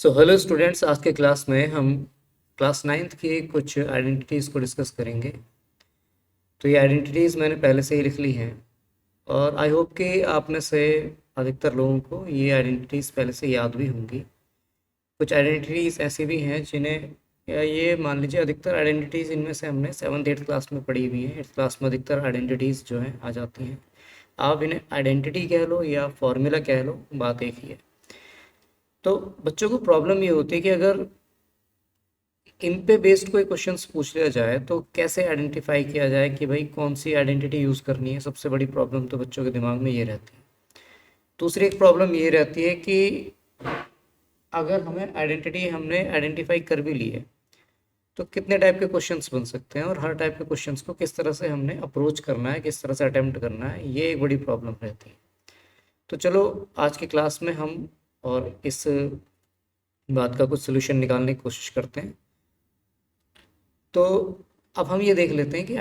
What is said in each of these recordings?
Hello students, आज के class में हम क्लास नाइन्थ की कुछ आइडेंटिटीज़ को डिस्कस करेंगे। तो ये आइडेंटिटीज़ मैंने पहले से ही लिख ली हैं और आई होप कि आप में से अधिकतर लोगों को ये आइडेंटिटीज़ पहले से याद भी होंगी। कुछ आइडेंटिटीज़ ऐसी भी हैं जिन्हें या ये मान लीजिए अधिकतर आइडेंटिटीज़ इनमें से हमने सेवन्थ एट्थ क्लास में पढ़ी हुई हैं। एट्थ क्लास में अधिकतर आइडेंटिटीज़ जो हैं आ जाती हैं। आप इन्हें आइडेंटिटी कह लो या फॉर्मूला कह लो, बात एक ही है। तो बच्चों को प्रॉब्लम ये होती है कि अगर इन पे बेस्ड कोई क्वेश्चंस पूछ लिया जाए तो कैसे आइडेंटिफाई किया जाए कि भाई कौन सी आइडेंटिटी यूज़ करनी है। सबसे बड़ी प्रॉब्लम तो बच्चों के दिमाग में ये रहती है। दूसरी एक प्रॉब्लम ये रहती है कि अगर हमने आइडेंटिफाई कर भी ली है तो कितने टाइप के क्वेश्चंस बन सकते हैं और हर टाइप के क्वेश्चंस को किस तरह से हमने अप्रोच करना है, किस तरह से अटेम्प्ट करना है, ये एक बड़ी प्रॉब्लम रहती है। तो चलो आज की क्लास में हम और इस बात का कुछ सोल्यूशन निकालने की कोशिश करते हैं। तो अब हम ये देख लेते हैं कि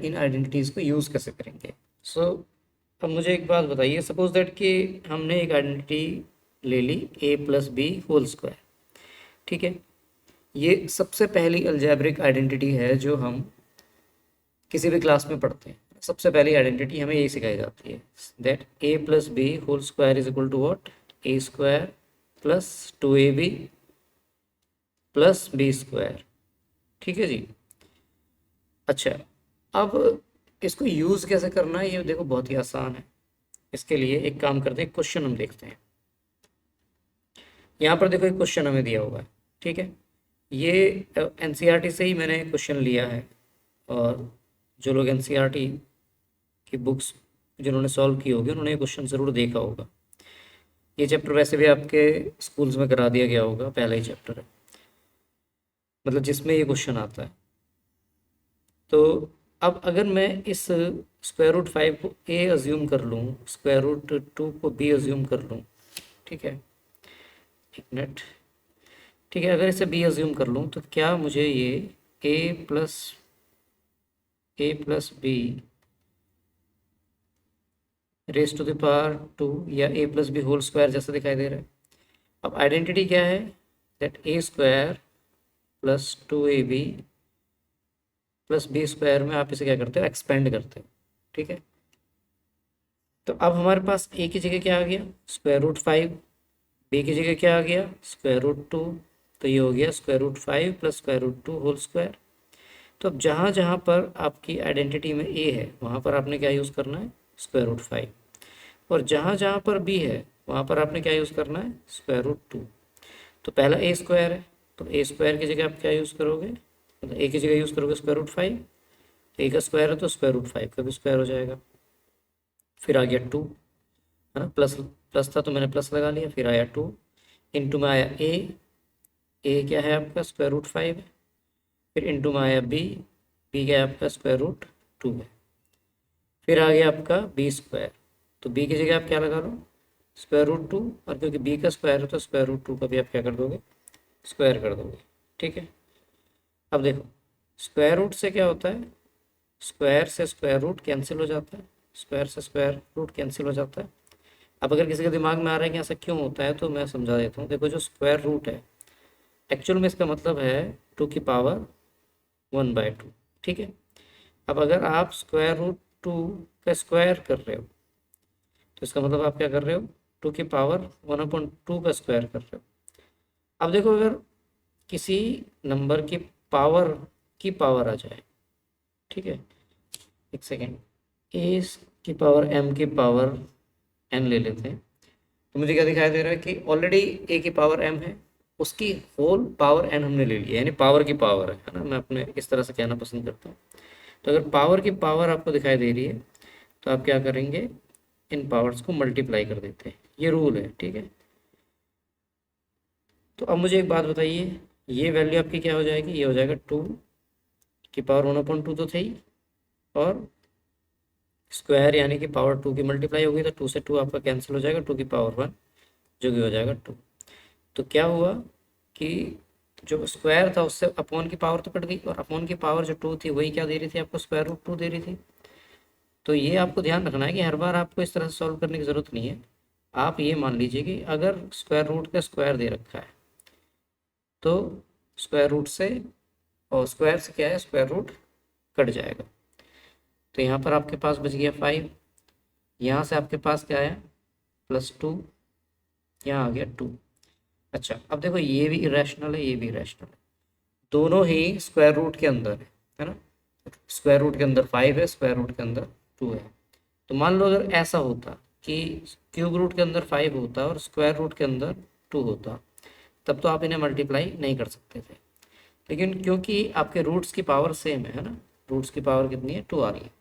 इन आइडेंटिटीज़ को यूज़ कैसे करेंगे। अब मुझे एक बात बताइए, सपोज दैट कि हमने एक आइडेंटिटी ले ली a plus B whole square. ठीक है, ये सबसे पहली अलजेब्रिक आइडेंटिटी है जो हम किसी भी क्लास में पढ़ते हैं। सबसे पहली आइडेंटिटी हमें यही सिखाई जाती है, that a plus B whole square is equal to what, A square plus 2ab plus B square. ठीक है जी। अच्छा, अब इसको यूज़ कैसे करना है ये देखो, बहुत ही आसान है। इसके लिए एक काम करते हैं, क्वेश्चन हम देखते हैं। यहाँ पर देखो एक क्वेश्चन हमें दिया हुआ है। ठीक है, ये एनसीईआरटी से ही मैंने क्वेश्चन लिया है और जो लोग एनसीईआरटी की बुक्स जिन्होंने सॉल्व की होगी उन्होंने ये क्वेश्चन ज़रूर देखा होगा। ये चैप्टर वैसे भी आपके स्कूल्स में करा दिया गया होगा, पहला ही चैप्टर है मतलब जिसमें ये क्वेश्चन आता है। तो अब अगर मैं इस स्क्वायर रूट 5 को a अज्यूम कर लूँ, स्क्वायर रूट 2 को b अज्यूम कर लूँ, ठीक है, एक मिनट, ठीक है, अगर इसे b अज्यूम कर लूँ तो क्या मुझे ये a plus B raise to the power 2 या a plus B whole square जैसा दिखाई दे रहा है। अब आइडेंटिटी क्या है, that a square plus 2ab plus B square में आप इसे क्या करते हो, एक्सपेंड करते हो। ठीक है, तो अब हमारे पास a की जगह क्या आ गया, स्क्वायर रूट 5, b की जगह क्या आ गया, स्क्वायर रूट 2, तो ये हो गया square root 5 plus square root 2 whole square. तो अब जहाँ जहाँ पर आपकी आइडेंटिटी में a है वहाँ पर आपने क्या यूज़ करना है, स्क्वायर रूट 5, और जहाँ जहाँ पर b है वहाँ पर आपने क्या यूज़ करना है, स्क्वायर रूट 2। तो पहला a स्क्वायर है तो a स्क्वायर की जगह आप क्या यूज़ करोगे, मतलब a की जगह यूज़ करोगे स्क्वायर रूट 5, a का स्क्वायर है तो स्क्वायर रूट 5 का भी स्क्वायर हो जाएगा। फिर आ गया 2, है ना, प्लस प्लस था तो मैंने प्लस लगा लिया, फिर आया 2, इंटू में आया ए क्या है आपका, स्क्वायर रूट 5 है, फिर इंटू में आया बी क्या है आपका, स्क्वायर रूट 2 है, फिर आ गया आपका बी स्क्वायर, तो बी की जगह आप क्या लगा लो, स्क्वायर रूट 2, और क्योंकि बी का स्क्वायर है तो स्क्वायर रूट 2 का भी आप क्या कर दोगे, स्क्वायर कर दोगे। ठीक है, अब देखो स्क्वायर रूट से क्या होता है, स्क्वायर से स्क्वायर रूट कैंसिल हो जाता है, स्क्वायर से स्क्वायर रूट कैंसिल हो जाता है। अब अगर किसी के दिमाग में आ रहा है कि ऐसा क्यों होता है तो मैं समझा देता हूँ। देखो जो स्क्वायर रूट है एक्चुअल में इसका मतलब है 2 की पावर 1/2। ठीक है, अब अगर आप स्क्वायर रूट 2 का स्क्वायर कर रहे हो तो इसका मतलब आप क्या कर रहे हो, 2 की पावर 1/2 का स्क्वायर कर रहे हो। अब देखो अगर किसी नंबर की पावर आ जाए, ठीक है, एक सेकेंड, ए की पावर एम की पावर एन ले लेते हैं, तो मुझे क्या दिखाई दे रहा है कि ऑलरेडी ए की पावर एम है, उसकी होल पावर एन हमने ले लिया, यानी पावर की पावर है ना, मैं अपने इस तरह से कहना पसंद करता हूँ। तो अगर पावर की पावर आपको दिखाई दे रही है तो आप क्या करेंगे, इन पावर्स को मल्टीप्लाई कर देते हैं, ये रूल है। ठीक है, तो अब मुझे एक बात बताइए, ये वैल्यू आपकी क्या हो जाएगी, ये हो जाएगा 2 की पावर 1/2 तो थे ही, और स्क्वायर यानी कि पावर 2 की मल्टीप्लाई होगी तो 2 से 2 आपका कैंसिल हो जाएगा, 2 की पावर 1 जो कि हो जाएगा 2। तो क्या हुआ कि जो स्क्वायर था उससे अपॉन की पावर तो कट गई, और अपॉन की पावर जो 2 थी वही क्या दे रही थी आपको, स्क्वायर रूट 2 दे रही थी। तो ये आपको ध्यान रखना है कि हर बार आपको इस तरह से सॉल्व करने की ज़रूरत नहीं है। आप ये मान लीजिए कि अगर स्क्वायर रूट का स्क्वायर दे रखा है तो स्क्वायर रूट से, और स्क्वायर से क्या है, स्क्वायर रूट कट जाएगा। तो यहाँ पर आपके पास बच गया 5, यहाँ से आपके पास क्या आया +2, यहाँ आ गया 2। अच्छा अब देखो ये भी इरेशनल है, ये भी इरेशनल है, दोनों ही स्क्वायर रूट के अंदर है ना। स्क्वायर रूट के अंदर 5 है, स्क्वायर रूट के अंदर 2 है। तो मान लो अगर ऐसा होता कि क्यूब रूट के अंदर 5 होता और स्क्वायर रूट के अंदर 2 होता, तब तो आप इन्हें मल्टीप्लाई नहीं कर सकते थे। लेकिन क्योंकि आपके रूट्स की पावर सेम है ना, रूट्स की पावर कितनी है, 2 आ रही है,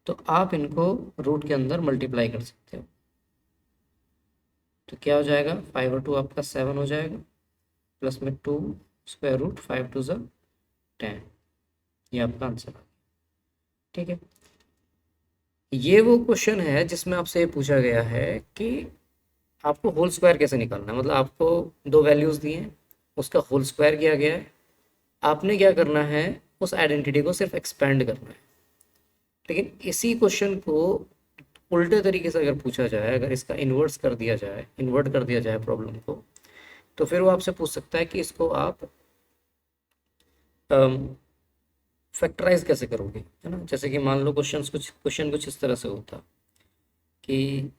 तो आप इनको रूट के अंदर मल्टीप्लाई कर सकते हो। तो क्या हो जाएगा, 5 और 2 आपका 7 हो जाएगा, प्लस में 2 स्क्वायर रूट 5 2 ज़ा 10, ये आपका आंसर आ गया। ठीक है, ये वो क्वेश्चन है जिसमें आपसे ये पूछा गया है कि आपको होल स्क्वायर कैसे निकालना है। मतलब आपको दो वैल्यूज़ दी हैं, उसका होल स्क्वायर किया गया है, आपने क्या करना है, उस आइडेंटिटी को सिर्फ एक्सपेंड करना है। लेकिन इसी क्वेश्चन को उल्टे तरीके से अगर पूछा जाए, अगर इसका इन्वर्ट कर दिया जाए प्रॉब्लम को, तो फिर वो आपसे पूछ सकता है कि इसको आप फैक्टराइज कैसे करोगे, है ना। जैसे कि मान लो क्वेश्चन कुछ इस तरह से होता कि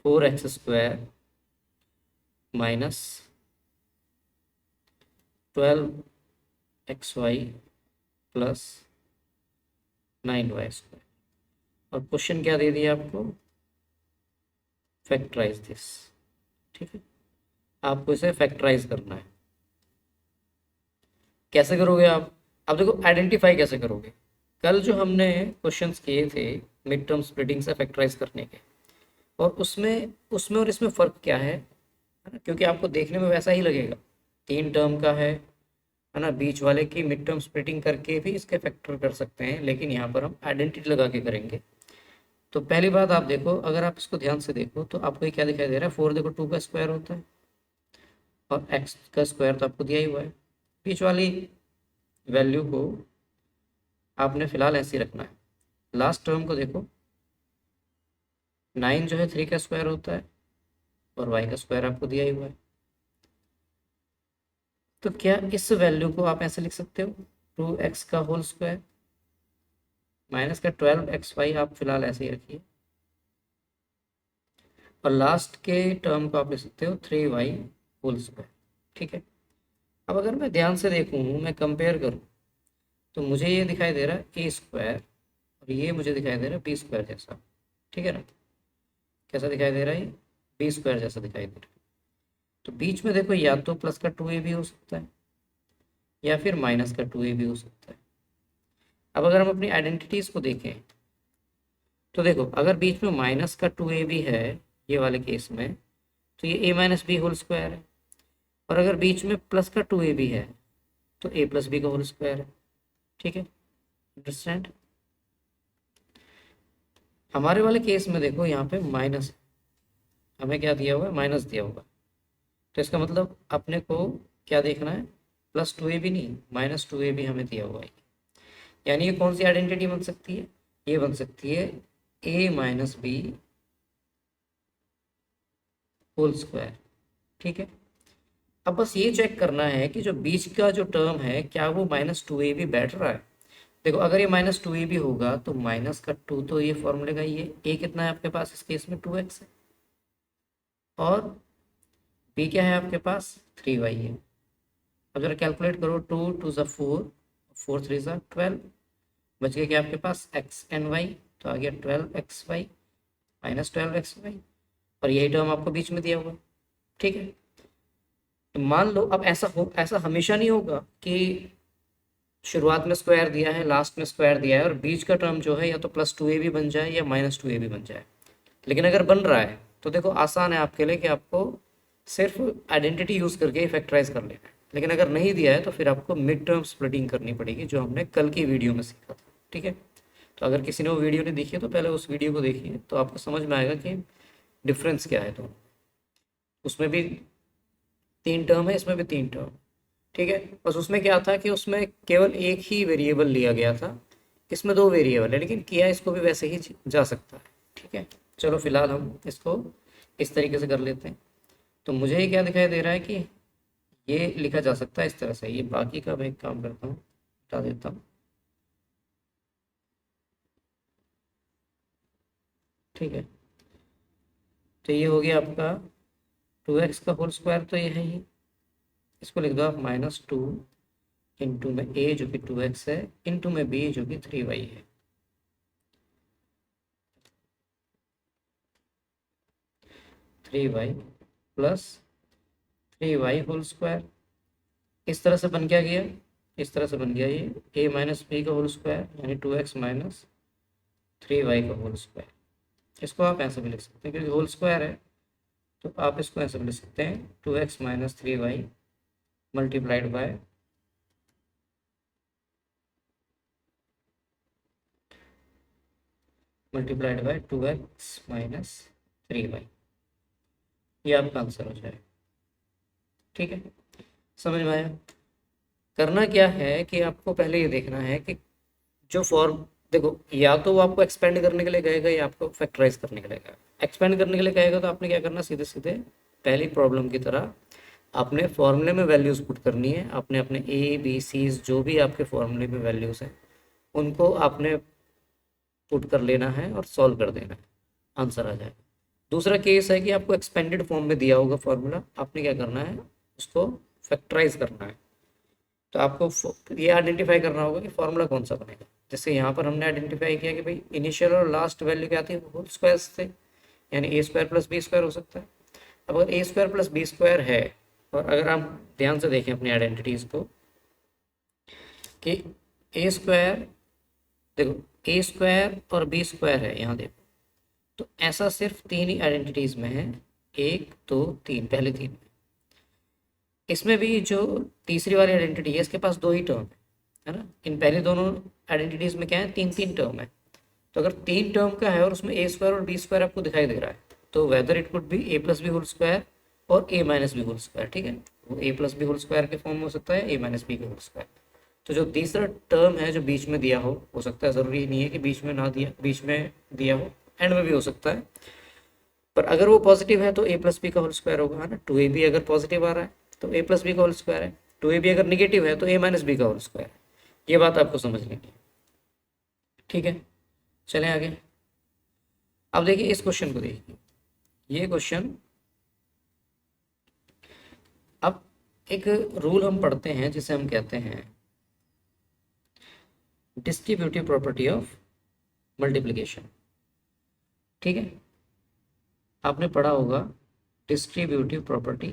4x² minus 12xy plus 9y²। और क्वेश्चन क्या दे दिया आपको, फैक्टराइज दिस। ठीक है, आपको इसे फैक्टराइज करना है। कैसे करोगे आप, अब देखो आइडेंटिफाई कैसे करोगे। कल जो हमने क्वेश्चंस किए थे मिड टर्म स्प्लिटिंग से फैक्टराइज करने के, और उसमें उसमें और इसमें फ़र्क क्या है ना, क्योंकि आपको देखने में वैसा ही लगेगा, 3 टर्म का है ना। बीच वाले की मिड टर्म स्प्लिटिंग करके भी इसके फैक्टर कर सकते हैं, लेकिन यहाँ पर हम आइडेंटिटी लगा के करेंगे। तो पहली बात आप देखो, अगर आप इसको ध्यान से देखो तो आपको ये क्या दिखाई दे रहा है, 4 देखो 2 का स्क्वायर होता है, और x का स्क्वायर तो आपको दिया ही हुआ है। बीच वाली वैल्यू को आपने फिलहाल ऐसे ही रखना है। लास्ट टर्म को देखो, 9 जो है 3 का स्क्वायर होता है, और y का स्क्वायर आपको दिया ही हुआ है। तो क्या इस वैल्यू को आप ऐसे लिख सकते हो, 2x का होल स्क्वायर माइनस का 12xy, आप फिलहाल ऐसे ही रखिए, और लास्ट के टर्म को आप लिख सकते हो 3y होल स्क्वायर। ठीक है, अब अगर मैं ध्यान से देखूँ, मैं कंपेयर करूँ, तो मुझे ये दिखाई दे रहा है a² और ये मुझे दिखाई दे रहा है b² जैसा। ठीक है ना, कैसा दिखाई दे रहा है, b² जैसा दिखाई दे रहा है। तो बीच में देखो, या तो प्लस का 2a भी हो सकता है, या फिर माइनस का 2a भी हो सकता है। अब अगर हम अपनी आइडेंटिटीज़ को देखें, तो देखो अगर बीच में माइनस का 2a भी है ये वाले केस में, तो ये a - b होल स्क्वायर है। और अगर बीच में प्लस का 2a भी है, तो a+b का होल स्क्वायर है। ठीक है, अंडरस्टैंड। हमारे वाले केस में देखो, यहाँ पे माइनस, हमें क्या दिया हुआ है, माइनस दिया हुआ है। तो इसका मतलब अपने को क्या देखना है, +2a भी नहीं, -2a भी हमें दिया हुआ है। यानी ये कौन सी आइडेंटिटी बन सकती है, ये बन सकती है a - b होल स्क्वायर। ठीक है, अब बस ये चेक करना है कि जो बीच का जो टर्म है, क्या वो -2a भी बैठ रहा है। देखो अगर ये -2a भी होगा, तो माइनस का 2 तो ये फॉर्मूले का ये a कितना है आपके पास, इस केस में 2x है, और b क्या है आपके पास, 3y है। अब जरा कैलकुलेट करो, 2 2 ज़ा 4, 4 3 ज़ा 12, बच गया क्या आपके पास x एंड y, तो आ गया 12xy -12xy, और यही टर्म आपको बीच में दिया हुआ। ठीक है, तो मान लो अब ऐसा हमेशा नहीं होगा कि शुरुआत में स्क्वायर दिया है, लास्ट में स्क्वायर दिया है, और बीच का टर्म जो है या तो +2a भी बन जाए या -2a भी बन जाए। लेकिन अगर बन रहा है तो देखो आसान है आपके लिए कि आपको सिर्फ आइडेंटिटी यूज़ करके ही फैक्टराइज कर लेना है। लेकिन अगर नहीं दिया है तो फिर आपको मिड टर्म स्प्लिटिंग करनी पड़ेगी, जो हमने कल की वीडियो में सीखा था। ठीक है, तो अगर किसी ने वो वीडियो नहीं देखी है तो पहले उस वीडियो को देखिए, तो आपको समझ में आएगा कि डिफरेंस क्या है। तो उसमें भी 3 टर्म है, इसमें भी 3 टर्म। ठीक है, बस उसमें क्या था कि उसमें केवल एक ही वेरिएबल लिया गया था, इसमें दो वेरिएबल है, लेकिन किया इसको भी वैसे ही जा सकता है। ठीक है, चलो फिलहाल हम इसको इस तरीके से कर लेते हैं। तो मुझे ये क्या दिखाई दे रहा है कि ये लिखा जा सकता है इस तरह से। ये बाकी का मैं एक काम करता हूँ, हटा देता हूँ। ठीक है, तो ये हो गया आपका 2x का होल स्क्वायर, तो ये है ही। इसको लिख दो आप -2 इंटू में a जो कि 2x है, इंटू में b जो कि 3y है। Three Y plus 3y whole square. इस तरह से बन क्या गया, इस तरह से बन गया ये a माइनस बी का होल स्क्वायर, यानी 2x माइनस 3y का होल स्क्वायर। इसको आप ऐसे भी लिख सकते हैं क्योंकि होल स्क्वायर है, तो आप इसको ऐसे भी लिख सकते हैं 2x minus 3y multiplied by multiplied by 2x minus 3y। ये आपका आंसर हो जाएगा। ठीक है, समझ में आया। करना क्या है कि आपको पहले ये देखना है कि जो फॉर्म, देखो या तो वो आपको एक्सपेंड करने के लिए कहेगा या आपको फैक्टराइज करने के लिए कहेगा। एक्सपेंड करने के लिए कहेगा तो आपने क्या करना, सीधे सीधे पहली प्रॉब्लम की तरह अपने फॉर्मूले में वैल्यूज़ पुट करनी है। आपने अपने ए बी सीज जो भी आपके फॉर्मूले में वैल्यूज़ हैं उनको आपने पुट कर लेना है और सॉल्व कर देना है, आंसर आ जाएगा। दूसरा केस है कि आपको एक्सपेंडेड फॉर्म में दिया होगा फॉर्मूला, आपने क्या करना है, उसको फैक्टराइज करना है। तो आपको ये आइडेंटिफाई करना होगा कि फॉर्मूला कौन सा बनेगा। जैसे यहाँ पर हमने आइडेंटिफाई किया कि भाई इनिशियल और लास्ट वैल्यू क्या थी, होल स्क्वायर थे, यानी ए स्क्वायर प्लस बी स्क्वायर हो सकता है। अब अगर ए स्क्वायर प्लस बी स्क्वायर है, और अगर आप ध्यान से देखें अपनी आइडेंटिटीज़ को कि ए स्क्वायर, देखो ए स्क्वायर और बी स्क्वायर है यहाँ देखो, तो ऐसा सिर्फ तीन ही आइडेंटिटीज़ में है, 1 2 3, पहले तीन। इसमें भी जो तीसरी वाली आइडेंटिटी है इसके पास दो ही टर्म है ना। इन पहले दोनों आइडेंटिटीज़ में क्या है, तीन तीन टर्म है। तो अगर तीन टर्म का है और उसमें ए स्क्वायर और बी स्क्वायर आपको दिखाई दे रहा है, तो whether it could be A plus B whole square और A minus B whole square. ठीक है, वो A plus B whole square के फॉर्म में हो सकता है, ए माइनस बी का होल स्क्वायर। तो जो तीसरा टर्म है जो बीच में दिया हो सकता है, ज़रूरी नहीं है कि बीच में ना दिया, बीच में दिया हो, एंड में भी हो सकता है। पर अगर वो पॉजिटिव है तो ए प्लस बी का होल स्क्वायर होगा, है ना। 2ab अगर पॉजिटिव आ रहा है तो ए प्लस बी का होल स्क्वायर है, 2ab अगर निगेटिव है तो ए माइनस बी का होल स्क्वायर है। ये बात आपको समझ लेनी है। ठीक है, चलें आगे। अब देखिए इस क्वेश्चन को देखिए, ये क्वेश्चन, अब एक रूल हम पढ़ते हैं जिसे हम कहते हैं डिस्ट्रीब्यूटिव प्रॉपर्टी ऑफ मल्टीप्लिकेशन। ठीक है, आपने पढ़ा होगा distributive property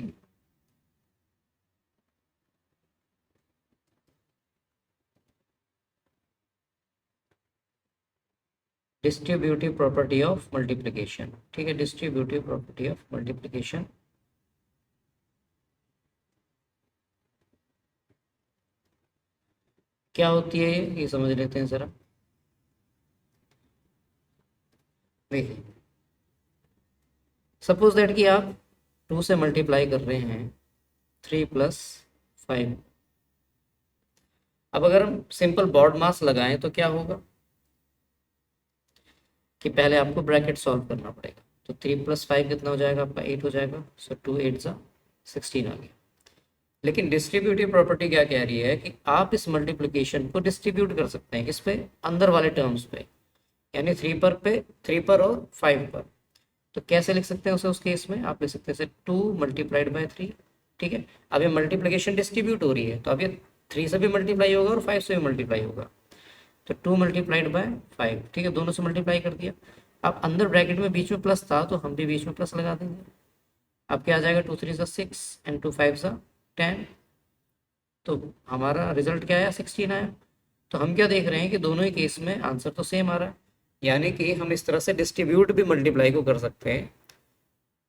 distributive property of multiplication. ठीक है, डिस्ट्रीब्यूटिव प्रॉपर्टी ऑफ मल्टीप्लिकेशन क्या होती है ये समझ लेते हैं जरा। देखिए सपोज दैट कि आप 2 से मल्टीप्लाई कर रहे हैं 3 प्लस 5। अब अगर हम सिंपल बॉड मास लगाएं तो क्या होगा कि पहले आपको ब्रैकेट सॉल्व करना पड़ेगा। तो 3 प्लस 5 कितना हो जाएगा आपका, 8 हो जाएगा। सो 2 8 ज़ा 16 आ गया। लेकिन डिस्ट्रीब्यूटिव प्रॉपर्टी क्या कह रही है कि आप इस मल्टीप्लिकेशन को डिस्ट्रीब्यूट कर सकते हैं किस पे, अंदर वाले टर्म्स पे, यानी 3 पर पे, 3 पर और 5 पर। तो कैसे लिख सकते हैं उसे, उस केस में आप लिख सकते हैं 2 मल्टीप्लाइड बाय 3। ठीक है, अब ये मल्टीप्लिकेशन डिस्ट्रीब्यूट हो रही है तो अब ये 3 से भी मल्टीप्लाई होगा और 5 से भी मल्टीप्लाई होगा। तो 2 मल्टीप्लाइड बाय 5, ठीक है, दोनों से मल्टीप्लाई कर दिया। अब अंदर ब्रैकेट में बीच में प्लस था तो हम भी बीच में प्लस लगा देंगे। अब क्या आ जाएगा, 2 3 ज़ा 6 एंड 2 5 ज़ा 10। तो हमारा रिजल्ट क्या आया, 16 आया। तो हम क्या देख रहे हैं कि दोनों ही केस में आंसर तो सेम आ रहा है, यानी कि हम इस तरह से डिस्ट्रीब्यूट भी मल्टीप्लाई को कर सकते हैं।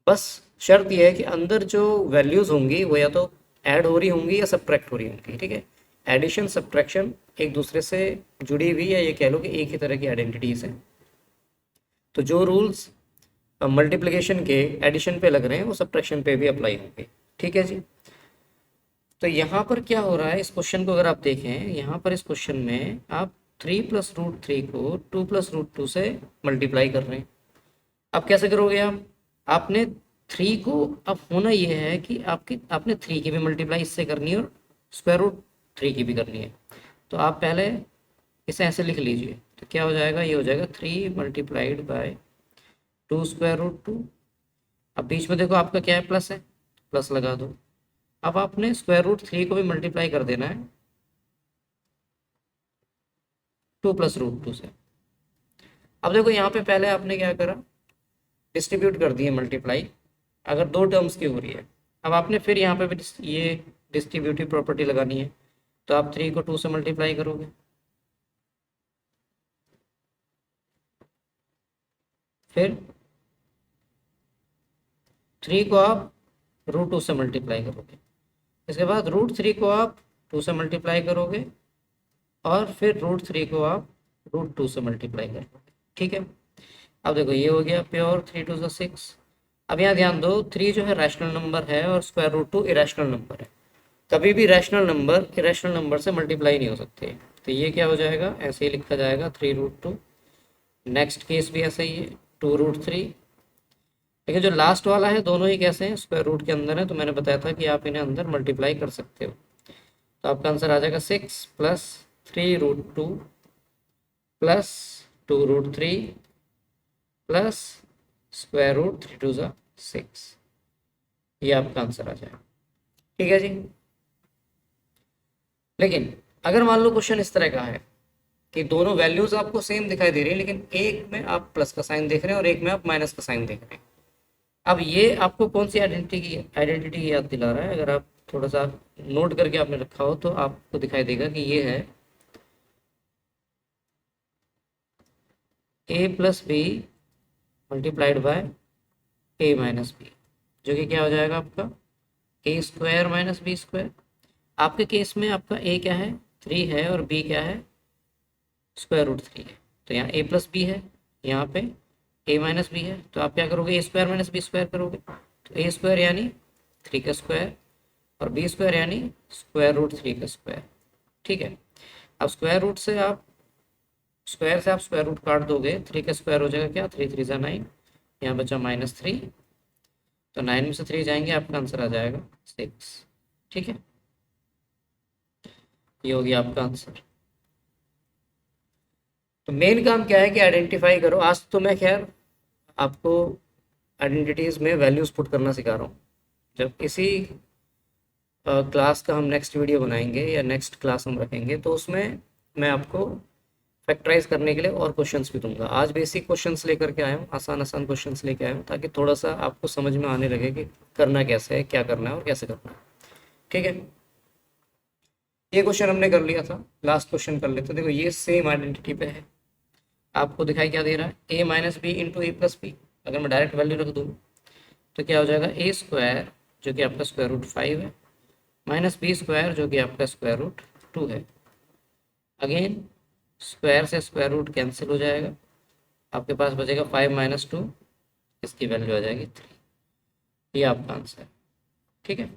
बस शर्त यह है कि अंदर जो वैल्यूज़ होंगी वो या तो ऐड हो रही होंगी या सब्ट्रैक्ट हो रही होंगी। ठीक है, एडिशन सब्ट्रैक्शन एक दूसरे से जुड़ी हुई, या ये कह लो कि एक ही तरह की आइडेंटिटीज़ हैं। तो जो रूल्स मल्टीप्लिकेशन के एडिशन पे लग रहे हैं वो सब्ट्रैक्शन पे भी अप्लाई होंगे। ठीक है जी। तो यहाँ पर क्या हो रहा है, इस क्वेश्चन को अगर आप देखें, यहाँ पर इस क्वेश्चन में आप 3+√3 को 2+√2 से मल्टीप्लाई कर रहे हैं। अब कैसे करोगे आप? आपने 3 को, अब होना ये है कि आपने 3 की भी मल्टीप्लाई इससे करनी है और √3 की भी करनी है। तो आप पहले इसे ऐसे लिख लीजिए, तो क्या हो जाएगा? ये हो जाएगा 3 मल्टीप्लाइड बाय 2√2। अब बीच में देखो आपका क्या है, प्लस है, प्लस लगा दो। अब आपने √3 को भी मल्टीप्लाई कर देना है 2+√2 से। अब देखो यहाँ पे पहले आपने क्या करा, डिस्ट्रीब्यूट कर दिए मल्टीप्लाई, अगर दो टर्म्स की हो रही है। अब आपने फिर यहाँ पे भी ये डिस्ट्रीब्यूटिव प्रॉपर्टी लगानी है, तो आप 3 को 2 से मल्टीप्लाई करोगे, फिर 3 को आप √2 से मल्टीप्लाई करोगे, इसके बाद √3 को आप 2 से मल्टीप्लाई करोगे, और फिर √3 को आप √2 से मल्टीप्लाई करोगे। ठीक है, अब देखो ये हो गया प्योर 3 2 ज़ा 6। अब यहाँ ध्यान दो, 3 जो है रैशनल नंबर है और √2 इरेशनल नंबर है। कभी भी रैशनल नंबर इरेशनल नंबर से मल्टीप्लाई नहीं हो सकते, तो ये क्या हो जाएगा, ऐसे ही लिखा जाएगा 3√2। नेक्स्ट केस भी ऐसा ही है, 2√3। लेकिन जो लास्ट वाला है, दोनों ही कैसे हैं, स्क्वायर रूट के अंदर है, तो मैंने बताया था कि आप इन्हें अंदर मल्टीप्लाई कर सकते हो। तो आपका आंसर आ जाएगा 6 + 3√2 + 2√3 प्लस √3 2 ज़ा 6। ये आपका आंसर आ जाएगा। ठीक है जी। लेकिन अगर मान लो क्वेश्चन इस तरह का है कि दोनों वैल्यूज आपको सेम दिखाई दे रही है, लेकिन एक में आप प्लस का साइन देख रहे हैं और एक में आप माइनस का साइन देख रहे हैं। अब ये आपको कौन सी आइडेंटिटी की याद दिला रहा है? अगर आप थोड़ा सा नोट करके आपने रखा हो तो आपको दिखाई देगा कि ये है a + b multiplied by a - b, जो कि क्या हो जाएगा आपका a² - b²। आपके केस में आपका a क्या है, 3 है, और b क्या है, √3 है। तो यहाँ a + b है, यहाँ पे a - b है, तो आप क्या करोगे, a² - b² करोगे। तो a² यानी 3 का स्क्वायर और b² यानी √3 का स्क्वायर। ठीक है, अब स्क्वायर से आप स्क्वायर रूट काट दोगे, 3 का स्क्वायर हो जाएगा क्या, 3 3 ज़ा 9, यहाँ बचा -3, तो 9 में से 3 जाएंगे, आपका आंसर आ जाएगा 6। ठीक है, ये हो गया आपका आंसर। तो मेन काम क्या है कि आइडेंटिफाई करो। आज तो मैं खैर आपको आइडेंटिटीज़ में वैल्यूज़ पुट करना सिखा रहा हूँ। जब इसी क्लास का हम नेक्स्ट वीडियो बनाएंगे या नेक्स्ट क्लास हम रखेंगे, तो उसमें मैं आपको फैक्टराइज करने के लिए और क्वेश्चंस भी दूंगा। आज बेसिक क्वेश्चंस लेकर के आया हूँ, आसान आसान क्वेश्चंस लेके आया हूँ, ताकि थोड़ा सा आपको समझ में आने लगे कि करना कैसे है, क्या करना है और कैसे करना है। ठीक है, ये क्वेश्चन हमने कर लिया था, लास्ट क्वेश्चन कर लेते। देखो ये सेम आइडेंटिटी पे है, आपको दिखाई क्या दे रहा है, a - b × a + b। अगर मैं डायरेक्ट वैल्यू रख दूँ तो क्या हो जाएगा, a² जो कि आपका √5 है, -b² जो कि आपका √2 है। अगेन स्क्वायर से स्क्वायर रूट कैंसिल हो जाएगा, आपके पास बचेगा 5 - 2, इसकी वैल्यू आ जाएगी 3। ये आपका आंसर है। ठीक है,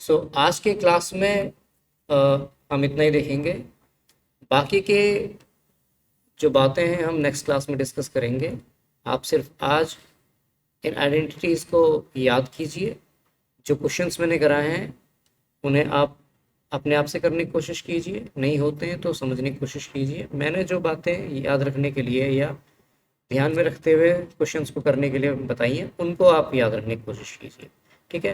सो आज के क्लास में हम इतना ही देखेंगे। बाकी के जो बातें हैं हम नेक्स्ट क्लास में डिस्कस करेंगे। आप सिर्फ आज इन आइडेंटिटीज़ को याद कीजिए। जो क्वेश्चंस मैंने कराए हैं उन्हें आप अपने आप से करने की कोशिश कीजिए, नहीं होते हैं तो समझने की कोशिश कीजिए। मैंने जो बातें याद रखने के लिए या ध्यान में रखते हुए क्वेश्चंस को करने के लिए बताई हैं, उनको आप याद रखने की कोशिश कीजिए। ठीक है।